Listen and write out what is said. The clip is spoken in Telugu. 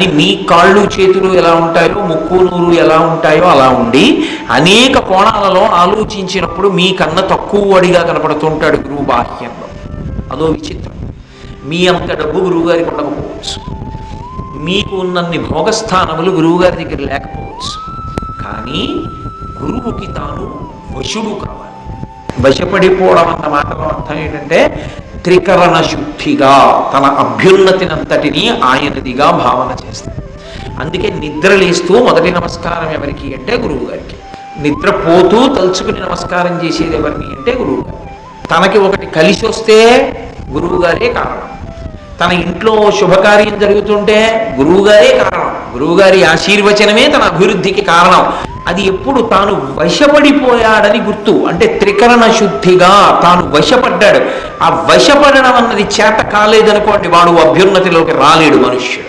అని మీ కాళ్ళు చేతులు ఎలా ఉంటాయో ముక్కు నూరు ఎలా ఉంటాయో అలా ఉండి అనేక కోణాలలో ఆలోచించినప్పుడు మీకన్నా తక్కువ వాడిగా కనపడుతుంటాడు గురువు బాహ్యంలో. అదో విచిత్రం. మీ అంత డబ్బు గురువుగారికి ఉండకపోవచ్చు, మీకు ఉన్నన్ని భోగస్థానములు గురువుగారి దగ్గర లేకపోవచ్చు, కానీ గురువుకి తాను వశుడు కావాలి. వశపడిపోవడం అన్న మాటలో అర్థం ఏంటంటే త్రికరణ శుద్ధిగా తన అభ్యున్నతినంతటినీ ఆయనదిగా భావన చేస్తాడు. అందుకే నిద్రలేస్తూ మొదటి నమస్కారం ఎవరికి అంటే గురువు గారికి, నిద్రపోతూ తలుచుకుని నమస్కారం చేసేది ఎవరిని అంటే గురువు గారు. తనకి ఒకటి కలిసి వస్తే గురువుగారే కారణం, తన ఇంట్లో శుభకార్యం జరుగుతుంటే గురువుగారే కారణం, గురువుగారి ఆశీర్వచనమే తన అభివృద్ధికి కారణం. అది ఎప్పుడు తాను వశపడిపోయాడని గుర్తు, అంటే త్రికరణ శుద్ధిగా తాను వశపడ్డాడు. ఆ వశపడడం అన్నది చేత కాలేదనుకోండి, వాడు అభ్యున్నతిలోకి రాలేడు మనుష్యుడు.